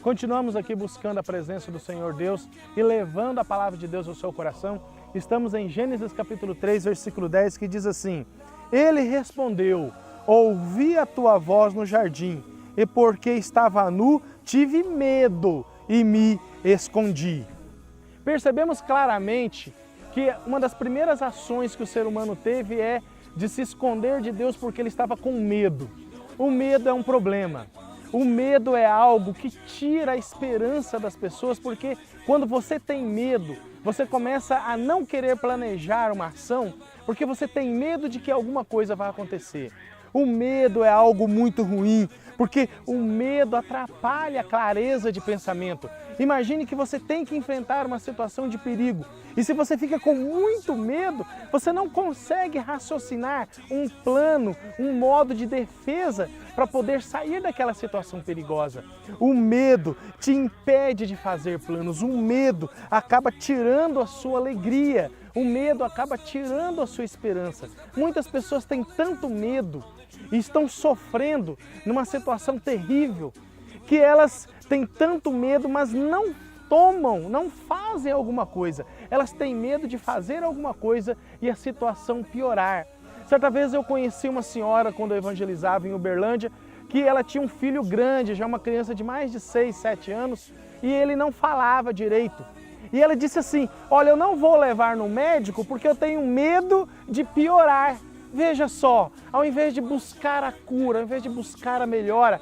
Continuamos aqui buscando a presença do Senhor Deus e levando a palavra de Deus ao seu coração. Estamos em Gênesis capítulo 3, versículo 10, que diz assim: Ele respondeu: ouvi a tua voz no jardim, e porque estava nu, tive medo e me escondi. Percebemos claramente que uma das primeiras ações que o ser humano teve é de se esconder de Deus porque ele estava com medo. O medo é um problema. O medo é algo que tira a esperança das pessoas, porque quando você tem medo, você começa a não querer planejar uma ação, porque você tem medo de que alguma coisa vai acontecer. O medo é algo muito ruim, porque o medo atrapalha a clareza de pensamento. Imagine que você tem que enfrentar uma situação de perigo. E se você fica com muito medo, você não consegue raciocinar um plano, um modo de defesa para poder sair daquela situação perigosa. O medo te impede de fazer planos. O medo acaba tirando a sua alegria. O medo acaba tirando a sua esperança. Muitas pessoas têm tanto medo e estão sofrendo numa situação terrível que elas têm tanto medo, mas não fazem alguma coisa. Elas têm medo de fazer alguma coisa e a situação piorar. Certa vez eu conheci uma senhora, quando eu evangelizava em Uberlândia, que ela tinha um filho grande, já uma criança de mais de 6, 7 anos, e ele não falava direito. E ela disse assim: olha, eu não vou levar no médico porque eu tenho medo de piorar. Veja só, ao invés de buscar a cura, ao invés de buscar a melhora,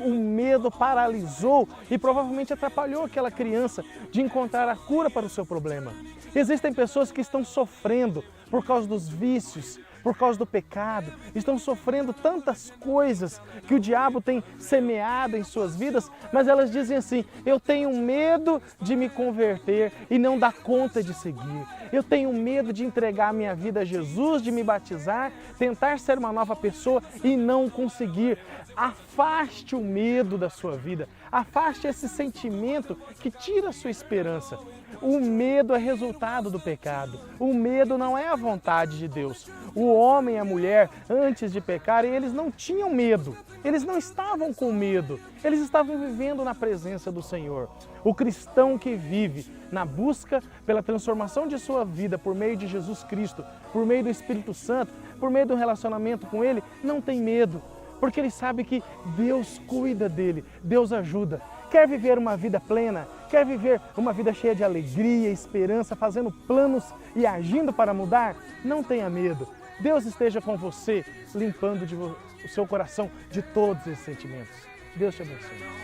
o medo paralisou e provavelmente atrapalhou aquela criança de encontrar a cura para o seu problema. Existem pessoas que estão sofrendo por causa dos vícios, por causa do pecado, estão sofrendo tantas coisas que o diabo tem semeado em suas vidas, mas elas dizem assim: eu tenho medo de me converter e não dar conta de seguir. Eu tenho medo de entregar a minha vida a Jesus, de me batizar, tentar ser uma nova pessoa e não conseguir. Afaste o medo da sua vida, afaste esse sentimento que tira a sua esperança. O medo é resultado do pecado, o medo não é a vontade de Deus. O homem e a mulher, antes de pecarem, eles não tinham medo, eles não estavam com medo, eles estavam vivendo na presença do Senhor. O cristão que vive na busca pela transformação de sua vida por meio de Jesus Cristo, por meio do Espírito Santo, por meio do relacionamento com Ele, não tem medo, porque ele sabe que Deus cuida dele, Deus ajuda. Quer viver uma vida plena? Quer viver uma vida cheia de alegria, esperança, fazendo planos e agindo para mudar? Não tenha medo. Deus esteja com você, limpando o seu coração de todos esses sentimentos. Deus te abençoe.